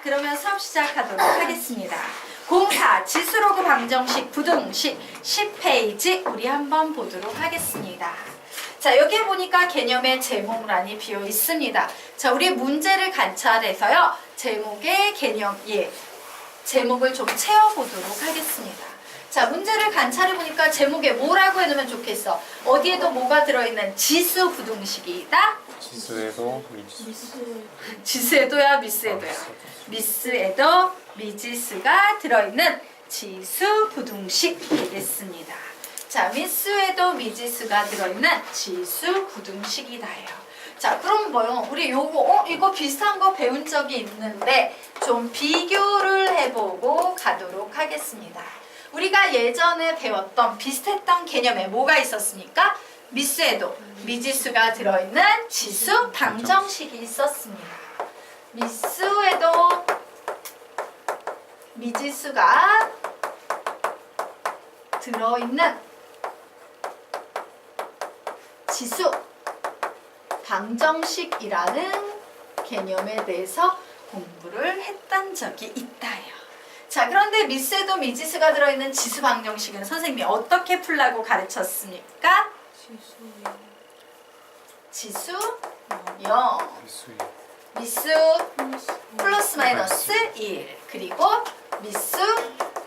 그러면 수업 시작하도록 하겠습니다. 공사 지수로그 방정식 부등식 10페이지 우리 한번 보도록 하겠습니다. 자, 여기에 보니까 개념의 제목란이 비어 있습니다. 자, 우리 문제를 관찰해서요. 제목의 개념, 제목을 좀 채워보도록 하겠습니다. 자, 문제를 관찰해 보니까 제목에 뭐라고 해놓으면 좋겠어? 어디에도 뭐가 들어있는 지수 부등식이다? 지수에도 지수에도야 미스에도야? 미스에도 미지수가 들어있는 지수 부등식 되겠습니다. 자, 미스에도 미지수가 들어있는 지수 부등식이다요. 자, 그럼 뭐요? 우리 요거 이거 비슷한 거 배운 적이 있는데 좀 비교를 해보고 가도록 하겠습니다. 우리가 예전에 배웠던 비슷했던 개념에 뭐가 있었습니까? 미스에도 미지수가 들어있는 지수 방정식이 있었습니다. 미스에도 미지수가 들어있는 지수 방정식이라는 개념에 대해서 공부를 했던 적이 있다요. 자, 그런데 미스에도 미지수가 들어있는 지수 방정식은 선생님이 어떻게 풀라고 가르쳤습니까? 지수 0, 미수 플러스 마이너스 1, 그리고 미수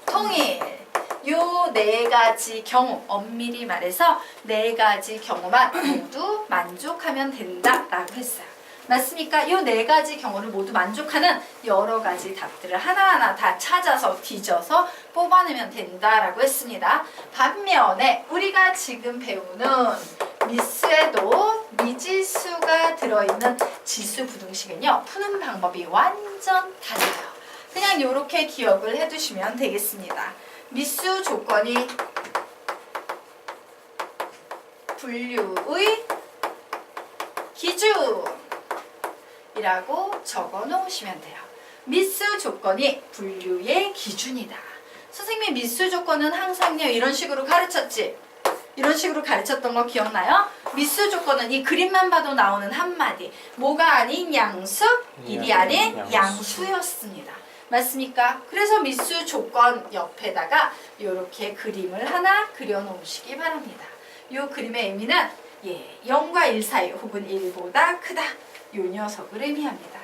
통일. 요 네 가지 경우, 엄밀히 말해서 네 가지 경우만 모두 만족하면 된다라고 했어요. 맞습니까? 요 네 가지 경우를 모두 만족하는 여러 가지 답들을 하나하나 다 찾아서 뒤져서 뽑아내면 된다라고 했습니다. 반면에 우리가 지금 배우는 미스에도 미지수가 들어있는 지수 부등식은요, 푸는 방법이 완전 달라요. 그냥 이렇게 기억을 해두시면 되겠습니다. 미수 조건이 분류의 기준이라고 적어 놓으시면 돼요. 미수 조건이 분류의 기준이다. 선생님이 미수 조건은 항상요 이런 식으로 가르쳤지? 이런 식으로 가르쳤던 거 기억나요? 미수 조건은 이 그림만 봐도 나오는 한마디. 뭐가 아닌 양수, 일이 아닌 양수였습니다. 맞습니까? 그래서 미수 조건 옆에다가 이렇게 그림을 하나 그려 놓으시기 바랍니다. 이 그림의 의미는 0과 1 사이 혹은 1보다 크다. 이 녀석을 의미합니다.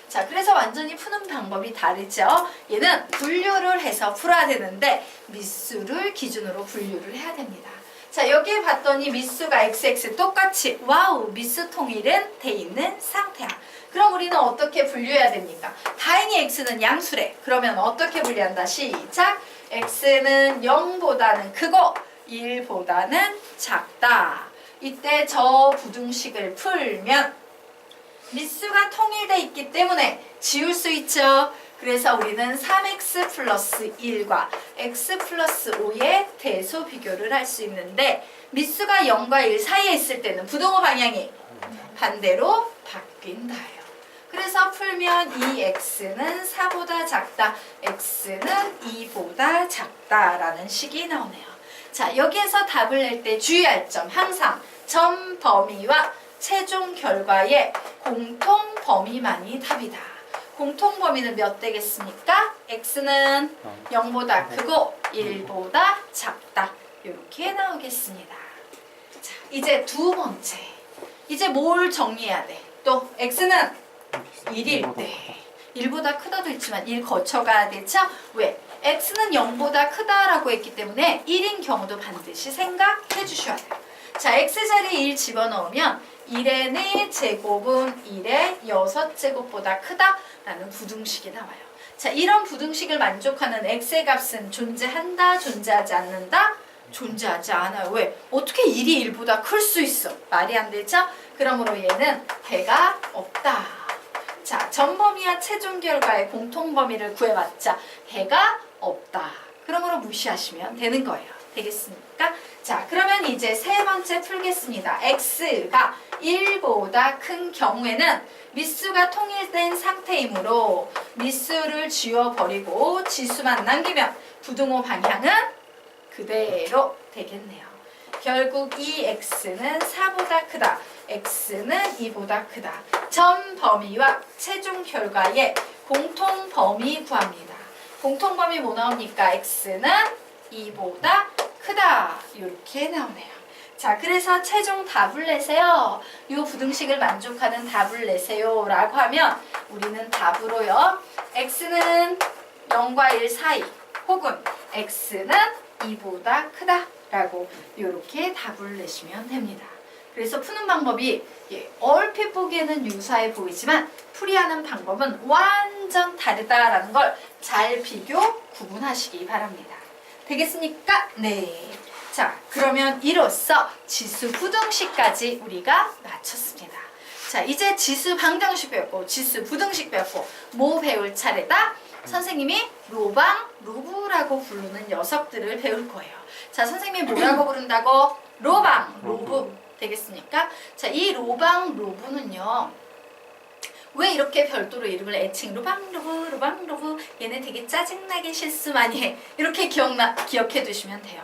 자, 그래서 완전히 푸는 방법이 다르죠. 얘는 분류를 해서 풀어야 되는데 미수를 기준으로 분류를 해야 됩니다. 자, 여기에 봤더니 미수가 XX 똑같이 와우 미수 통일은 돼 있는 상태야. 그럼 우리는 어떻게 분류해야 됩니까? 다행히 x는 양수래. 그러면 어떻게 분류한다? 시작! x는 0보다는 크고 1보다는 작다. 이때 저 부등식을 풀면 미수가 통일돼 있기 때문에 지울 수 있죠. 그래서 우리는 3x 플러스 1과 x 플러스 5의 대소 비교를 할 수 있는데 미수가 0과 1 사이에 있을 때는 부동호 방향이 반대로 바뀐다요. 그래서 풀면 2x는 4보다 작다, x는 2보다 작다라는 식이 나오네요. 자, 여기에서 답을 낼 때 주의할 점, 항상 점 범위와 최종 결과의 공통 범위만이 답이다. 공통 범위는 몇 되겠습니까? x는 0보다 크고 1보다 작다. 이렇게 나오겠습니다. 자, 이제 두 번째. 이제 뭘 정리해야 돼? 또 x는 1일 때 1보다 크다도 있지만 1 거쳐가야 되죠? 왜? x는 0보다 크다라고 했기 때문에 1인 경우도 반드시 생각해 주셔야 돼요. 자, x자리에 1 집어넣으면 1의 4제곱은 1의 6제곱보다 크다라는 부등식이 나와요. 자, 이런 부등식을 만족하는 x의 값은 존재한다, 존재하지 않는다? 존재하지 않아요. 왜? 어떻게 1이 1보다 클 수 있어? 말이 안 되죠? 그러므로 얘는 배가 없다. 자, 전범위와 최종 결과의 공통 범위를 구해봤자 해가 없다. 그러므로 무시하시면 되는 거예요. 되겠습니까? 자, 그러면 이제 세 번째 풀겠습니다. x가 1보다 큰 경우에는 미수가 통일된 상태이므로 미수를 지워버리고 지수만 남기면 부등호 방향은 그대로 되겠네요. 결국 이 x는 4보다 크다. x는 2보다 크다. 점 범위와 최종 결과의 공통 범위 구합니다. 공통 범위 뭐 나옵니까? x는 2보다 크다. 이렇게 나오네요. 자, 그래서 최종 답을 내세요. 이 부등식을 만족하는 답을 내세요. 라고 하면 우리는 답으로요. x는 0과 1 사이 혹은 x는 2보다 크다. 라고 이렇게 답을 내시면 됩니다. 그래서 푸는 방법이 얼핏 보기에는 유사해 보이지만 풀이하는 방법은 완전 다르다라는 걸 잘 비교, 구분하시기 바랍니다. 되겠습니까? 네. 자, 그러면 이로써 지수 부등식까지 우리가 마쳤습니다. 자, 이제 지수 방정식 배웠고 지수 부등식 배웠고 뭐 배울 차례다? 선생님이 로방, 로브라고 부르는 녀석들을 배울 거예요. 자, 선생님이 뭐라고 부른다고? 로방, 로브. 되겠습니까? 자, 이 로방, 로브는요. 왜 이렇게 별도로 이름을 애칭 로방, 로브, 로방, 로브 얘네 되게 짜증나게 실수 많이 해. 이렇게 기억해 두시면 돼요.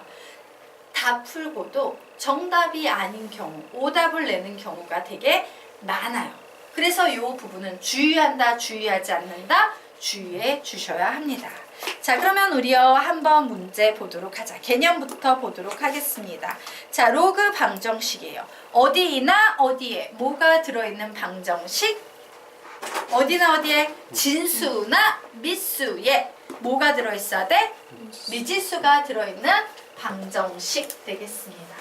다 풀고도 정답이 아닌 경우, 오답을 내는 경우가 되게 많아요. 그래서 이 부분은 주의한다, 주의하지 않는다, 주의해 주셔야 합니다. 자, 그러면 우리요 한번 문제 보도록 하자. 개념부터 보도록 하겠습니다. 자, 로그 방정식이에요. 어디나 어디에 뭐가 들어있는 방정식? 어디나 어디에? 진수나 미수에 뭐가 들어있어야 돼? 미지수가 들어있는 방정식 되겠습니다.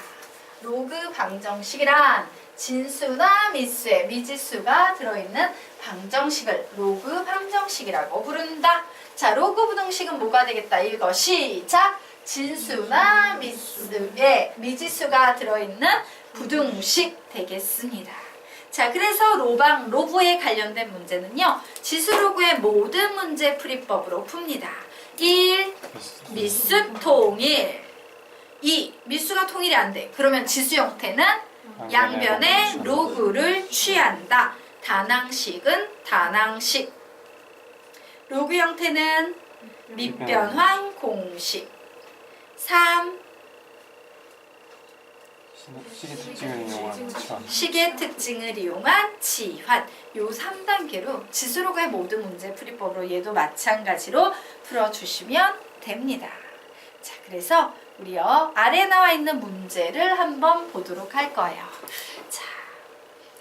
로그 방정식이란 진수나 미수에 미지수가 들어있는 방정식을 로그 방정식이라고 부른다. 자, 로그 부등식은 뭐가 되겠다? 읽어. 시작! 진수나 미수에 미지수가 들어있는 부등식 되겠습니다. 자, 그래서 로방, 로브에 관련된 문제는요. 지수로그의 모든 문제 풀이법으로 풉니다. 1. 미수 통일. 2. 미수가 통일이 안 돼. 그러면 지수 형태는 양변의 로그를 취한다. 단항식은 단항식. 로그 형태는 밑변환 공식. 3. 식의 특징을 이용한 치환. 요 3단계로 지수로그의 모든 문제 풀이법으로 얘도 마찬가지로 풀어주시면 됩니다. 자, 그래서 우리요 아래 나와 있는 문제를 한번 보도록 할 거예요. 자,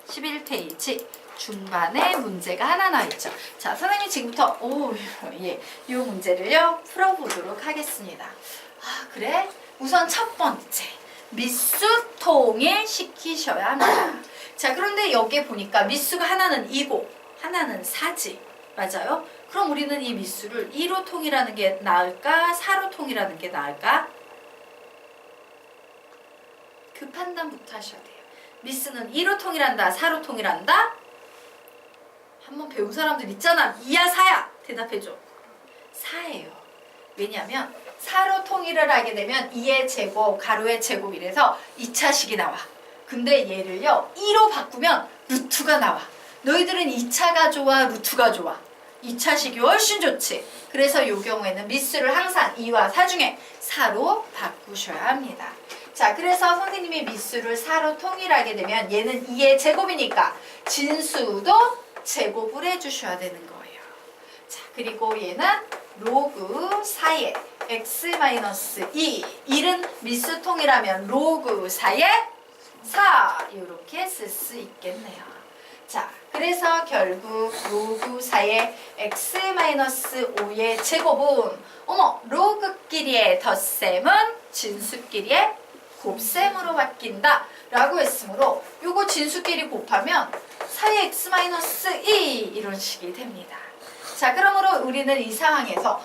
11페이지 중반에 문제가 하나 나와 있죠. 자, 선생님이 지금부터 이 문제를요 풀어보도록 하겠습니다. 아, 그래? 우선 첫 번째 미수 통일 시키셔야 합니다. 자, 그런데 여기에 보니까 미수가 하나는 2고 하나는 4지. 맞아요? 그럼 우리는 이 미수를 2로 통일하는 게 나을까? 4로 통일하는 게 나을까? 그 판단부터 하셔야 돼요. 미수는 2로 통일한다, 4로 통일한다? 한번 배운 사람들 있잖아. 2야, 4야? 대답해줘. 4예요. 왜냐하면 4로 통일을 하게 되면 2의 제곱, 가로의 제곱 이래서 2차식이 나와. 근데 얘를요 2로 바꾸면 루트가 나와. 너희들은 2차가 좋아, 루트가 좋아? 2차식이 훨씬 좋지. 그래서 이 경우에는 미수를 항상 2와 4 중에 4로 바꾸셔야 합니다. 자, 그래서 선생님이 미수를 4로 통일하게 되면 얘는 2의 제곱이니까 진수도 제곱을 해주셔야 되는 거예요. 자, 그리고 얘는 로그 4의 x-2 1은 미수 통일하면 로그 4의 4 이렇게 쓸 수 있겠네요. 자, 그래서 결국 로그 4의 x-5의 제곱은 로그끼리의 덧셈은 진수끼리의 곱셈으로 바뀐다 라고 했으므로 요거 진수끼리 곱하면 4의 x-2 이런 식이 됩니다. 자, 그러므로 우리는 이 상황에서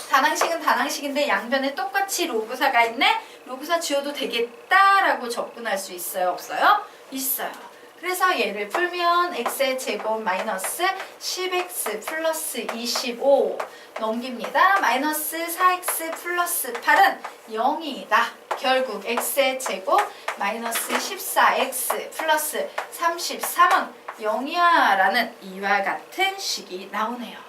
단항식은 단항식인데 양변에 똑같이 로그사가 있네? 로그사 지워도 되겠다라고 접근할 수 있어요? 없어요? 있어요. 그래서 얘를 풀면 x의 제곱 마이너스 10x 플러스 25 넘깁니다. 마이너스 4x 플러스 8은 0이다. 결국 x의 제곱 마이너스 14x 플러스 33은 0이야 라는 이와 같은 식이 나오네요.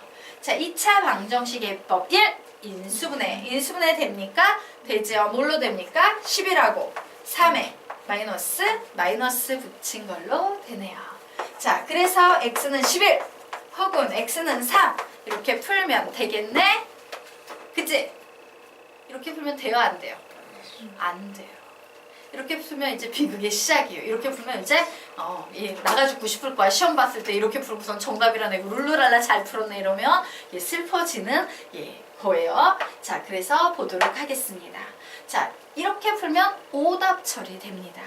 자, 2차 방정식 예법 1. 인수분해. 인수분해 됩니까? 되죠. 뭘로 됩니까? 10이라고 3에 마이너스 붙인 걸로 되네요. 자, 그래서 x는 11 혹은 x는 3 이렇게 풀면 되겠네? 그치? 이렇게 풀면 돼요, 안 돼요? 안 돼요. 이렇게 풀면 이제 비극의 시작이에요. 이렇게 풀면 이제 나가 죽고 싶을 거야. 시험 봤을 때 이렇게 풀고선 정답이라네. 룰루랄라 잘 풀었네 이러면 슬퍼지는 거예요. 자, 그래서 보도록 하겠습니다. 자, 이렇게 풀면 오답 처리됩니다.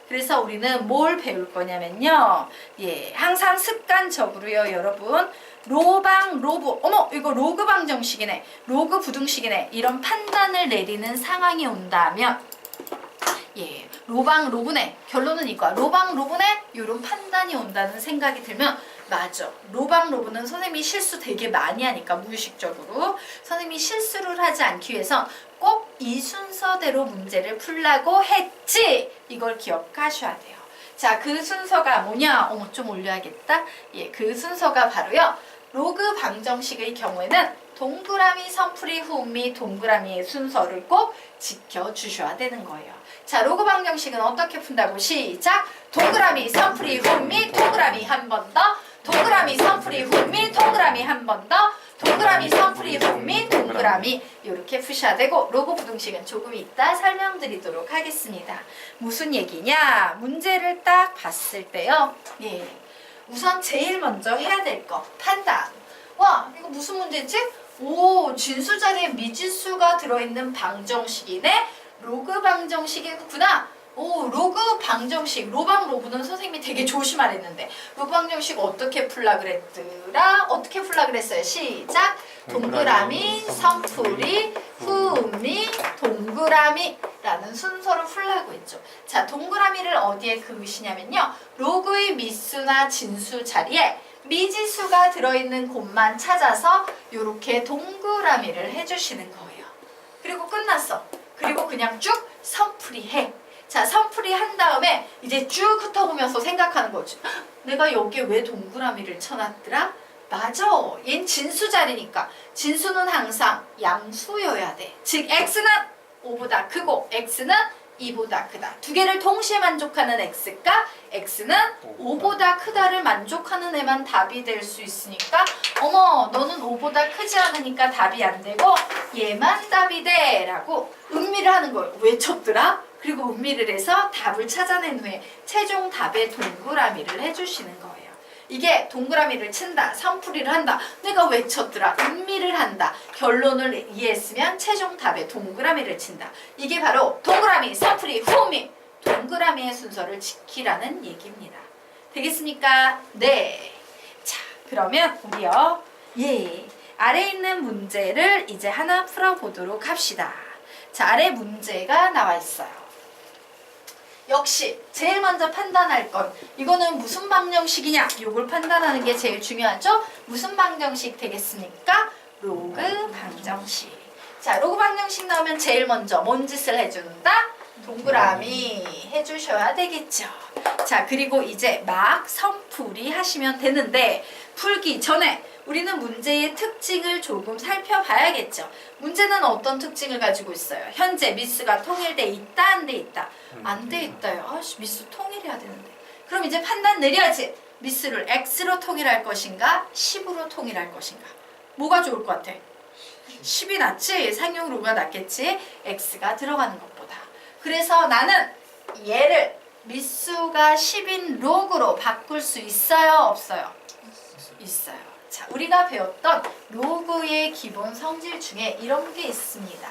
그래서 우리는 뭘 배울 거냐면요. 항상 습관적으로요, 여러분. 로방, 로브, 이거 로그 방정식이네. 로그 부등식이네. 이런 판단을 내리는 상황이 온다면, 로방, 로브네. 결론은 이거야. 로방, 로브네. 이런 판단이 온다는 생각이 들면, 맞아. 로방, 로브는 선생님이 실수 되게 많이 하니까, 무의식적으로. 선생님이 실수를 하지 않기 위해서 꼭 이 순서대로 문제를 풀라고 했지. 이걸 기억하셔야 돼요. 자, 그 순서가 뭐냐? 좀 올려야겠다. 그 순서가 바로요. 로그 방정식의 경우에는 동그라미, 선풀이, 후미, 동그라미의 순서를 꼭 지켜주셔야 되는 거예요. 자, 로그 방정식은 어떻게 푼다고? 시작! 동그라미, 선풀이, 후미, 동그라미 한 번 더. 동그라미, 선풀이, 후미, 동그라미 한 번 더. 동그라미, 선풀이, 후미, 동그라미 이렇게 푸셔야 되고, 로그 부등식은 조금 이따 설명드리도록 하겠습니다. 무슨 얘기냐? 문제를 딱 봤을 때요. 우선 제일 먼저 해야 될 거 판단. 와, 이거 무슨 문제지? 진수 자리에 미지수가 들어있는 방정식이네. 로그 방정식이구나. 로그 방정식, 로방, 로브는 선생님이 되게 조심하랬는데 로그 방정식 어떻게 풀라 그랬더라? 어떻게 풀라 그랬어요? 시작! 동그라미, 선풀이, 후미, 동그라미 라는 순서로 풀라고 했죠. 자, 동그라미를 어디에 그으시냐면요. 로그의 미수나 진수 자리에 미지수가 들어있는 곳만 찾아서 이렇게 동그라미를 해주시는 거예요. 그리고 끝났어. 그리고 그냥 쭉 선풀이 해. 자, 선풀이 한 다음에 이제 쭉 훑어보면서 생각하는 거지. 내가 여기에 왜 동그라미를 쳐놨더라? 맞아. 얜 진수 자리니까. 진수는 항상 양수여야 돼. 즉 x는 5보다 크고 x는 2보다 크다. 두 개를 동시에 만족하는 x가 x는 5보다 크다를 만족하는 애만 답이 될 수 있으니까 너는 5보다 크지 않으니까 답이 안 되고 얘만 답이 돼 라고 음미를 하는 거예요. 왜 쳤더라? 그리고 음미를 해서 답을 찾아낸 후에 최종 답에 동그라미를 해주시는 거예요. 이게 동그라미를 친다, 선풀이를 한다, 내가 왜 쳤더라, 음미를 한다, 결론을 이해했으면 최종 답에 동그라미를 친다. 이게 바로 동그라미, 선풀이, 후미, 동그라미의 순서를 지키라는 얘기입니다. 되겠습니까? 네. 자, 그러면 우리요. 아래에 있는 문제를 이제 하나 풀어보도록 합시다. 자, 아래 문제가 나와 있어요. 역시 제일 먼저 판단할 건 이거는 무슨 방정식이냐? 요걸 판단하는 게 제일 중요하죠? 무슨 방정식 되겠습니까? 로그 방정식. 자, 로그 방정식 나오면 제일 먼저 뭔 짓을 해준다? 동그라미 해주셔야 되겠죠. 자, 그리고 이제 막 선풀이 하시면 되는데 풀기 전에 우리는 문제의 특징을 조금 살펴봐야겠죠. 문제는 어떤 특징을 가지고 있어요? 현재 미수가 통일돼 있다, 안 돼 있다? 안 돼 있다요. 미수 통일해야 되는데. 그럼 이제 판단 내려야지. 미수를 x로 통일할 것인가? 10으로 통일할 것인가? 뭐가 좋을 것 같아? 10이 낫지? 상용로가 낫겠지? x가 들어가는 것보다. 그래서 나는 얘를 미수가 10인 로그로 바꿀 수 있어요? 없어요? 있어요. 자, 우리가 배웠던 로그의 기본 성질 중에 이런 게 있습니다.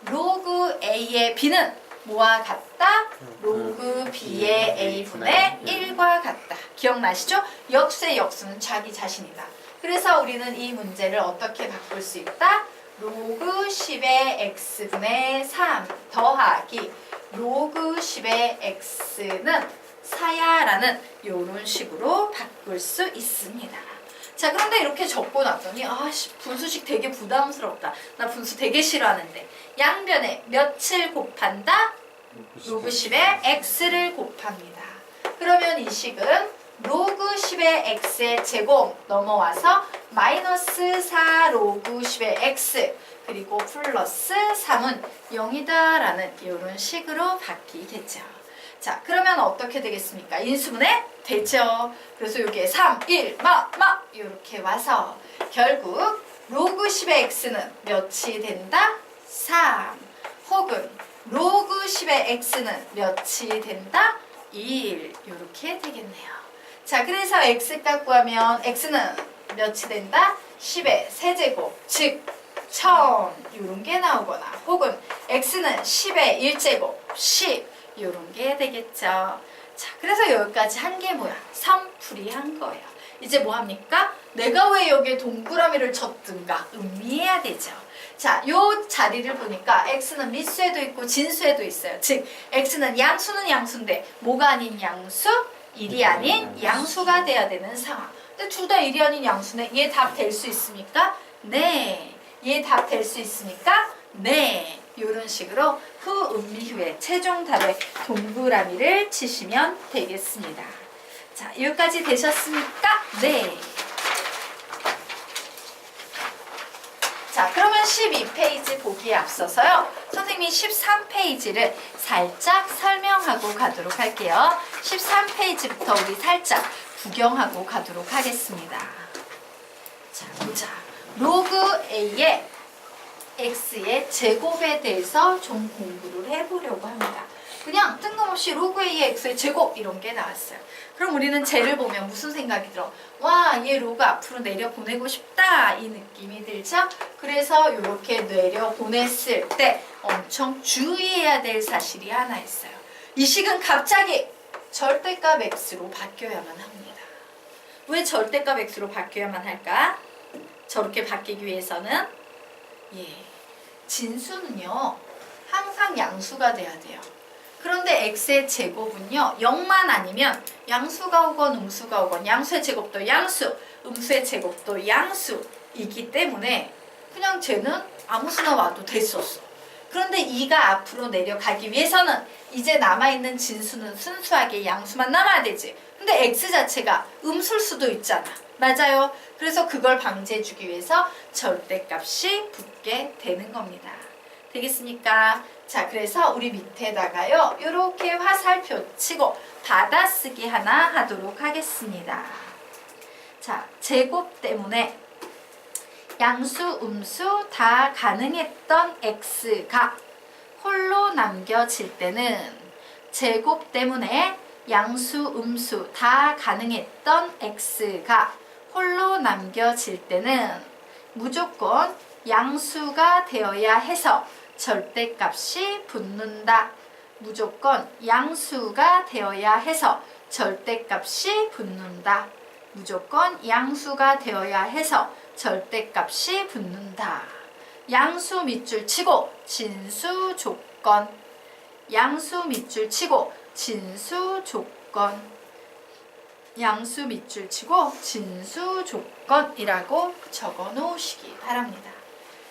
로그 A의 B는 뭐와 같다? 로그 B의 A분의 1과 같다. 기억나시죠? 역수의 역수는 자기 자신이다. 그래서 우리는 이 문제를 어떻게 바꿀 수 있다? 로그 10의 X분의 3 더하기 로그 10의 X는 4야라는 이런 식으로 바꿀 수 있습니다. 자, 그런데 이렇게 적고 났더니 분수식 되게 부담스럽다. 나 분수 되게 싫어하는데 양변에 몇을 곱한다? 로그 10의 x를 곱합니다. 그러면 이 식은 로그 10의 x의 제곱 넘어와서 마이너스 4 로그 10의 x 그리고 플러스 3은 0이다 라는 이런 식으로 바뀌겠죠. 자, 그러면 어떻게 되겠습니까? 인수분해 되죠. 그래서 여기에 3, 1, 이렇게 와서 결국 로그 10의 x는 몇이 된다? 3. 혹은 로그 10의 x는 몇이 된다? 1. 이렇게 되겠네요. 자, 그래서 x값 구하면 x는 몇이 된다? 10의 세제곱, 즉 1000 이런 게 나오거나 혹은 x는 10의 1제곱, 10 이런 게 되겠죠. 자, 그래서 여기까지 한 게 뭐야? 선풀이 한 거예요. 이제 뭐 합니까? 내가 왜 여기에 동그라미를 쳤든가 음미해야 되죠. 자, 요 자리를 보니까 x는 미수에도 있고 진수에도 있어요. 즉 x는 양수는 양수인데 뭐가 아닌 양수? 1이 아닌 양수가 돼야 되는 상황. 근데 둘 다 1이 아닌 양수네. 얘 답 될 수 있습니까? 네. 얘 답 될 수 있습니까? 네. 이런 식으로 후 음미 후에 최종 답에 동그라미를 치시면 되겠습니다. 자, 여기까지 되셨습니까? 네. 자, 그러면 12페이지 보기에 앞서서요. 선생님이 13페이지를 살짝 설명하고 가도록 할게요. 13페이지부터 우리 살짝 구경하고 가도록 하겠습니다. 자, 보자. 로그 A의 X의 제곱에 대해서 좀 공부를 해보려고 합니다. 그냥 뜬금없이 로그 A의 X의 제곱 이런 게 나왔어요. 그럼 우리는 쟤를 보면 무슨 생각이 들어? 와, 얘 로그 앞으로 내려보내고 싶다 이 느낌이 들죠? 그래서 이렇게 내려보냈을 때 엄청 주의해야 될 사실이 하나 있어요. 이 식은 갑자기 절대값 X로 바뀌어야만 합니다. 왜 절대값 X로 바뀌어야만 할까? 저렇게 바뀌기 위해서는 진수는요 항상 양수가 돼야 돼요. 그런데 x의 제곱은요 0만 아니면 양수가 오건 음수가 오건 양수의 제곱도 양수, 음수의 제곱도 양수이기 때문에 그냥 쟤는 아무 수나 와도 됐었어. 그런데 2가 앞으로 내려가기 위해서는 이제 남아있는 진수는 순수하게 양수만 남아야 되지. 근데 x 자체가 음수일 수도 있잖아. 맞아요. 그래서 그걸 방지해주기 위해서 절대값이 붙게 되는 겁니다. 되겠습니까? 자, 그래서 우리 밑에다가요 이렇게 화살표 치고 받아쓰기 하나 하도록 하겠습니다. 자, 제곱 때문에 양수, 음수 다 가능했던 x가 홀로 남겨질 때는 제곱 때문에 양수, 음수 다 가능했던 x가 홀로 남겨질 때는 무조건 양수가 되어야 해서 절대값이 붙는다. 무조건 양수가 되어야 해서 절대값이 붙는다. 무조건 양수가 되어야 해서 절대값이 붙는다. 양수 밑줄 치고 진수 조건. 양수 밑줄 치고 진수 조건. 양수 밑줄 치고 진수 조건이라고 적어 놓으시기 바랍니다.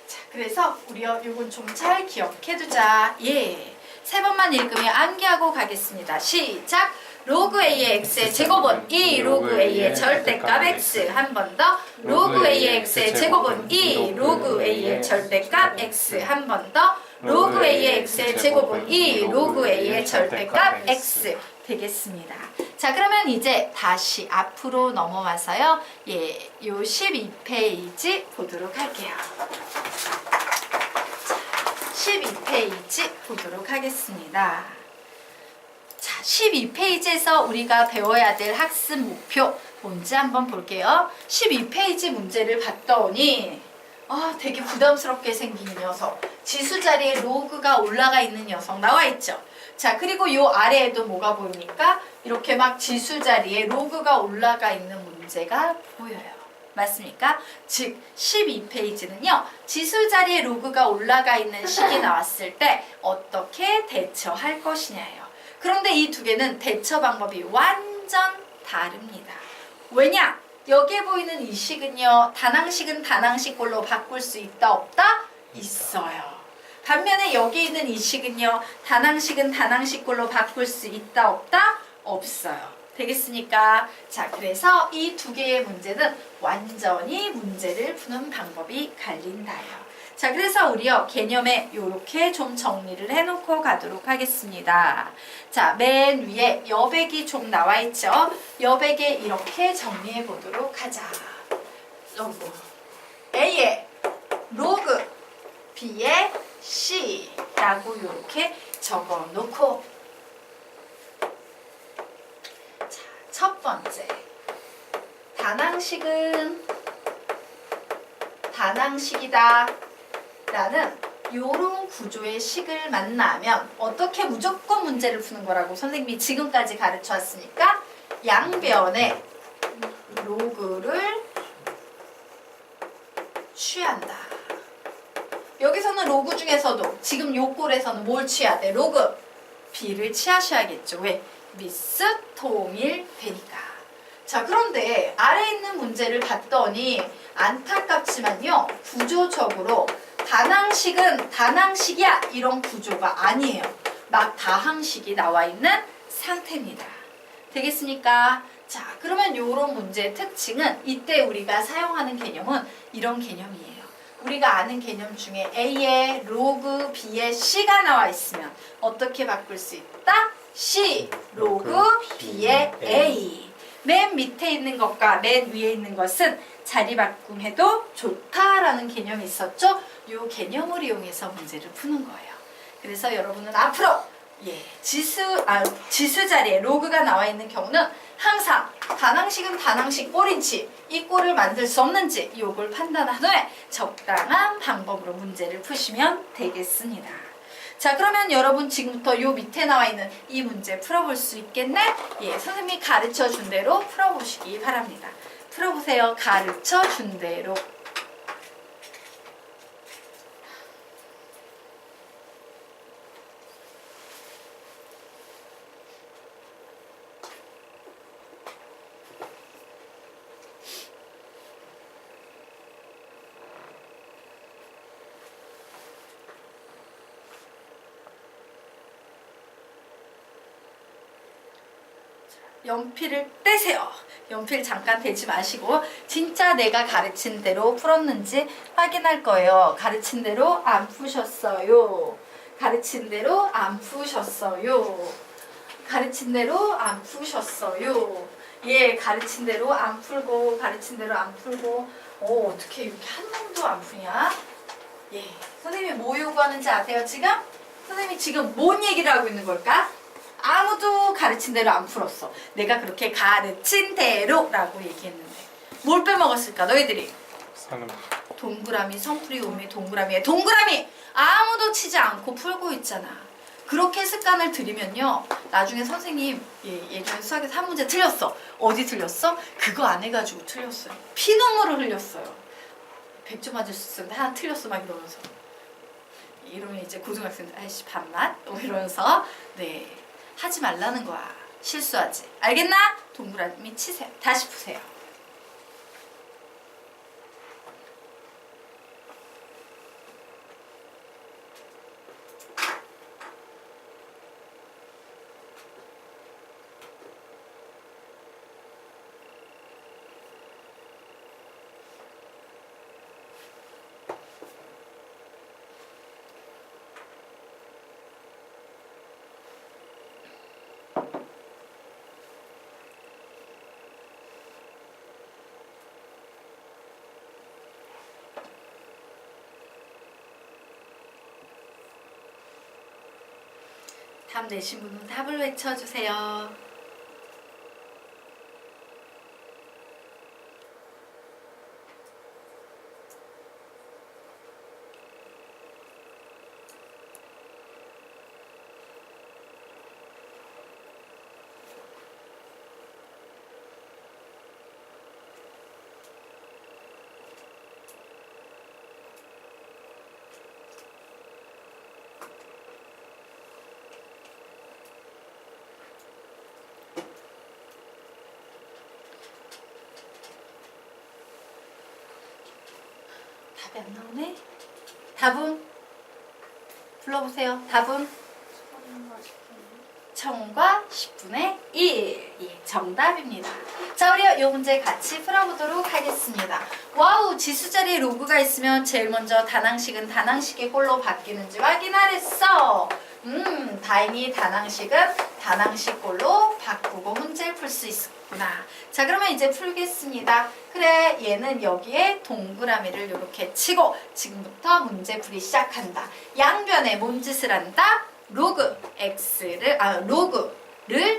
자, 그래서 우리 요건 좀 잘 기억해 두자. 예. 세 번만 읽으면 암기하고 가겠습니다. 시작. 로그 A의 X의 제곱은 2 로그 A의 절대값 X. 한 번 더. 로그 A의 X의 제곱은 2 로그 A의 절대값 X. 한 번 더. 로그 A의 X의 제곱은 2 로그 A의 절대값 X. 되겠습니다. 자, 그러면 이제 다시 앞으로 넘어와서요. 예, 요 12페이지 보도록 할게요. 자, 12페이지 보도록 하겠습니다. 자, 12페이지에서 우리가 배워야 될 학습 목표 뭔지 한번 볼게요. 12페이지 문제를 봤더니 되게 부담스럽게 생긴 녀석, 지수 자리에 로그가 올라가 있는 녀석 나와 있죠. 자, 그리고 요 아래에도 뭐가 보입니까? 이렇게 막 지수 자리에 로그가 올라가 있는 문제가 보여요. 맞습니까? 즉 12페이지는요. 지수 자리에 로그가 올라가 있는 식이 나왔을 때 어떻게 대처할 것이냐예요. 그런데 이 두 개는 대처 방법이 완전 다릅니다. 왜냐? 여기에 보이는 이 식은요. 단항식은 단항식꼴로 바꿀 수 있다 없다? 있어요. 반면에 여기 있는 이 식은요. 단항식은 단항식꼴로 바꿀 수 있다 없다? 없어요. 되겠습니까? 자, 그래서 이 두 개의 문제는 완전히 문제를 푸는 방법이 갈린다요. 자, 그래서 우리요 개념에 이렇게 좀 정리를 해놓고 가도록 하겠습니다. 자, 맨 위에 여백이 좀 나와 있죠. 여백에 이렇게 정리해 보도록 하자. 로그 A의 로그 B의 C라고 이렇게 적어 놓고, 자, 첫 번째 단항식이다 라는 요런 구조의 식을 만나면 어떻게 무조건 문제를 푸는 거라고 선생님이 지금까지 가르쳐 왔으니까 양변에 로그를 취한다. 여기서는 로그 중에서도 지금 요 꼴에서는 뭘 취해야 돼? 로그 B를 취하셔야겠죠. 왜? 미스 통일되니까. 자, 그런데 아래에 있는 문제를 봤더니 안타깝지만요 구조적으로 단항식은 단항식이야 이런 구조가 아니에요. 막 다항식이 나와 있는 상태입니다. 되겠습니까? 자, 그러면 요런 문제의 특징은 이때 우리가 사용하는 개념은 이런 개념이에요. 우리가 아는 개념 중에 A의 로그 B의 C가 나와 있으면 어떻게 바꿀 수 있다? C 로그 B의 A. 맨 밑에 있는 것과 맨 위에 있는 것은 자리 바꿈해도 좋다라는 개념이 있었죠? 이 개념을 이용해서 문제를 푸는 거예요. 그래서 여러분은 앞으로 지수 자리에 로그가 나와 있는 경우는 항상 단항식은 단항식 꼴인지 이 꼴을 만들 수 없는지 이걸 판단한 후에 적당한 방법으로 문제를 푸시면 되겠습니다. 자, 그러면 여러분 지금부터 요 밑에 나와 있는 이 문제 풀어볼 수 있겠네? 선생님이 가르쳐 준 대로 풀어보시기 바랍니다. 풀어보세요. 가르쳐 준 대로. 연필을 떼세요. 연필 잠깐 대지 마시고 진짜 내가 가르친 대로 풀었는지 확인할 거예요. 가르친 대로 안 푸셨어요. 가르친 대로 안 푸셨어요. 가르친 대로 안 푸셨어요. 가르친 대로 안 풀고 가르친 대로 안 풀고 어떻게 이렇게 한 놈도 안 푸냐? 선생님이 뭐 요구하는지 아세요 지금? 선생님이 지금 뭔 얘기를 하고 있는 걸까? 아무도 가르친 대로 안 풀었어. 내가 그렇게 가르친 대로 라고 얘기했는데 뭘 빼먹었을까 너희들이? 동그라미, 성풀이, 오미, 동그라미에 동그라미! 아무도 치지 않고 풀고 있잖아. 그렇게 습관을 들이면요 나중에 선생님 예전에 수학에서 한 문제 틀렸어. 어디 틀렸어? 그거 안 해가지고 틀렸어요. 피눈물을 흘렸어요. 100점 맞을 수 있었는데 하나 틀렸어 막 이러면서. 이러면 이제 고등학생들 아이씨 반맛? 이러면서 하지 말라는 거야. 실수하지. 알겠나? 동그라미 치세요. 다시 푸세요. 답 내신 분은 답을 외쳐주세요. 답이 안 나오네? 답은? 불러보세요. 답은? 1000과 10분의 1. 예, 정답입니다. 자, 우리 이 문제 같이 풀어보도록 하겠습니다. 와우, 지수 자리에 로그가 있으면 제일 먼저 단항식은 단항식의 꼴로 바뀌는지 확인하랬어. 다행히 단항식은 단항식 꼴로 바꾸고 문제를 풀 수 있었구나. 자, 그러면 이제 풀겠습니다. 그래, 얘는 여기에 동그라미를 이렇게 치고 지금부터 문제 풀이 시작한다. 양변에 뭔 짓을 한다? 로그를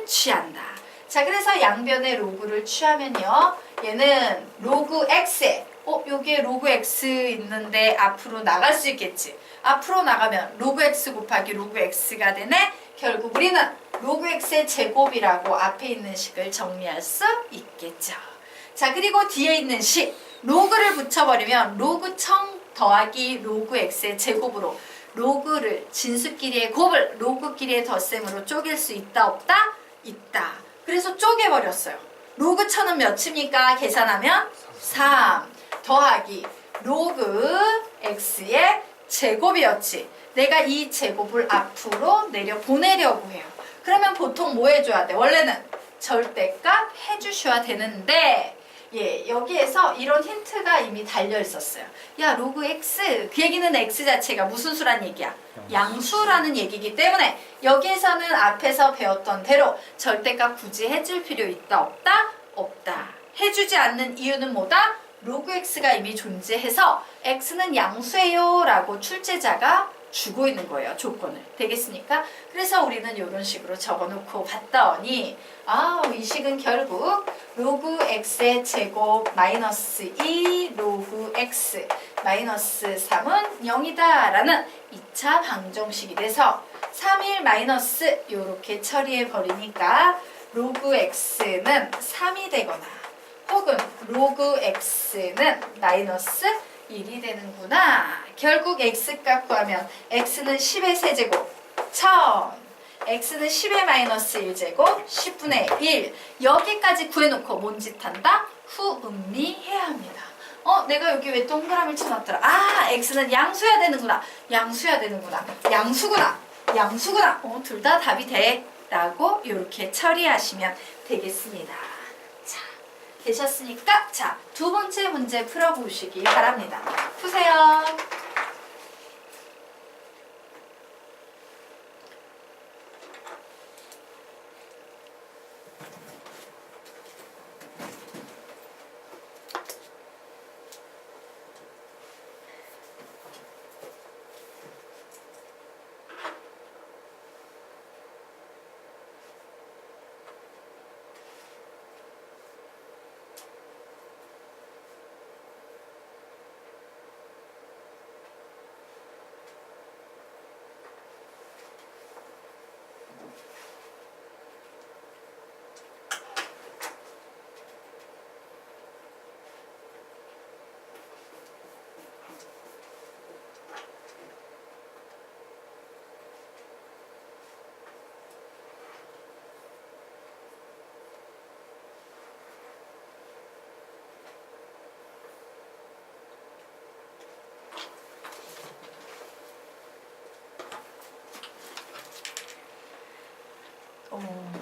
취한다. 자, 그래서 양변에 로그를 취하면요, 얘는 로그 x에 여기에 로그 x 있는데 앞으로 나갈 수 있겠지. 앞으로 나가면 로그 x 곱하기 로그 x가 되네. 결국 우리는 로그 x의 제곱이라고 앞에 있는 식을 정리할 수 있겠죠. 자, 그리고 뒤에 있는 식 로그를 붙여버리면 로그 1000 더하기 로그 x의 제곱으로 로그를 진수끼리의 곱을 로그끼리의 덧셈으로 쪼갤 수 있다 없다? 있다. 그래서 쪼개버렸어요. 로그 1000은 몇입니까? 계산하면 3 더하기 로그 x의 제곱이었지. 내가 이 제곱을 앞으로 내려 보내려고 해요. 그러면 보통 뭐 해줘야 돼? 원래는 절대값 해주셔야 되는데, 예, 여기에서 이런 힌트가 이미 달려 있었어요. 야, 로그 x, 그 얘기는 x 자체가 무슨 수란 얘기야? 양수라는 얘기이기 때문에 여기에서는 앞에서 배웠던 대로 절대값 굳이 해줄 필요 있다 없다? 없다. 해주지 않는 이유는 뭐다? 로그 x가 이미 존재해서 x는 양수예요 라고 출제자가 주고 있는 거예요. 조건을. 되겠습니까? 그래서 우리는 이런 식으로 적어놓고 봤더니 이 식은 결국 로그 x의 제곱 마이너스 2 로그 x 마이너스 3은 0이다 라는 2차 방정식이 돼서 3일 마이너스 이렇게 처리해 버리니까 로그 x는 3이 되거나 혹은 로그 x는 마이너스 1이 되는구나. 결국 x값 구하면 x는 10의 세제곱 1000, x는 10의 마이너스 1제곱 10분의 1. 여기까지 구해놓고 뭔 짓 한다? 후음미해야 합니다. 내가 여기 왜 동그라미를 쳐놨더라? x는 양수해야 되는구나. 양수해야 되는구나. 양수구나. 양수구나. 둘 다 답이 돼. 라고 이렇게 처리하시면 되겠습니다. 자, 되셨으니까 자, 두 번째 문제 풀어보시기 바랍니다. 푸세요.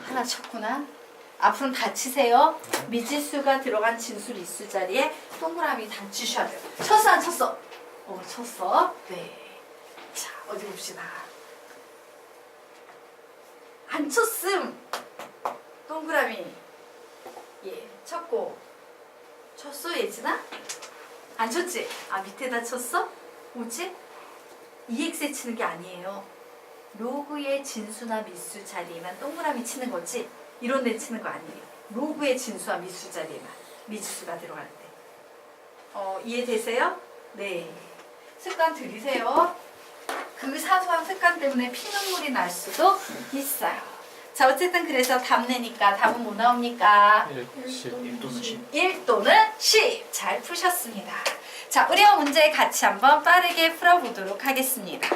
하나 쳤구나. 앞으로는 다 치세요. 미지수가 들어간 진수 리수 자리에 동그라미 다 치셔야 돼요. 쳤어 안 쳤어? 쳤어. 네. 자, 어디 봅시다. 안 쳤음. 동그라미. 예, 쳤고. 쳤어 예진아? 안 쳤지? 밑에다 쳤어? 뭐지? EX에 치는 게 아니에요. 로그의 진수나 미수 자리에만 동그라미 치는 거지 이런 데 치는 거 아니에요. 로그의 진수와 미수 자리에만 미지수가 들어갈 때. 이해되세요? 네. 습관 들이세요. 그 사소한 습관 때문에 피눈물이 날 수도 있어요. 자, 어쨌든 그래서 답 내니까 답은 뭐 나옵니까? 1 또는 10. 1 또는 10. 잘 푸셨습니다. 자, 우리 문제 같이 한번 빠르게 풀어보도록 하겠습니다.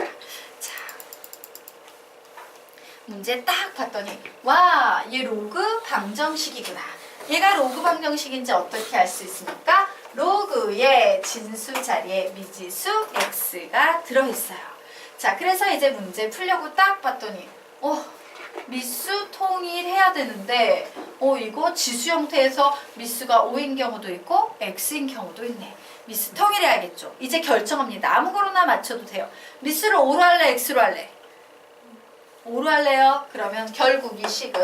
문제 딱 봤더니 와, 얘 로그 방정식이구나. 얘가 로그 방정식인지 어떻게 알 수 있습니까? 로그의 진수 자리에 미지수 x가 들어있어요. 자, 그래서 이제 문제 풀려고 딱 봤더니 미수 통일해야 되는데 이거 지수 형태에서 미수가 O인 경우도 있고 X인 경우도 있네. 미수 통일해야겠죠. 이제 결정합니다. 아무거나 맞춰도 돼요. 미수를 O로 할래 X로 할래? O로 할래요? 그러면 결국 이 식은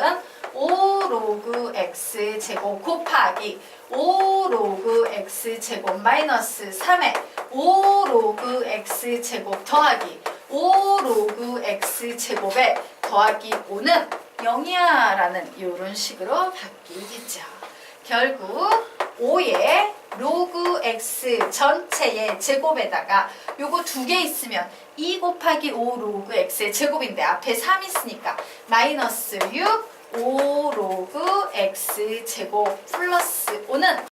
5 로그 X 제곱 곱하기 5 로그 X 제곱 마이너스 3에 5 로그 X 제곱 더하기 5 로그 X 제곱에 더하기 5는 0이야 라는 이런 식으로 바뀌겠죠. 결국 5의 로그 X 전체의 제곱에다가 요거 두 개 있으면 2 곱하기 5 로그 X의 제곱인데 앞에 3 있으니까 마이너스 6 5 로그 X 제곱 플러스 5는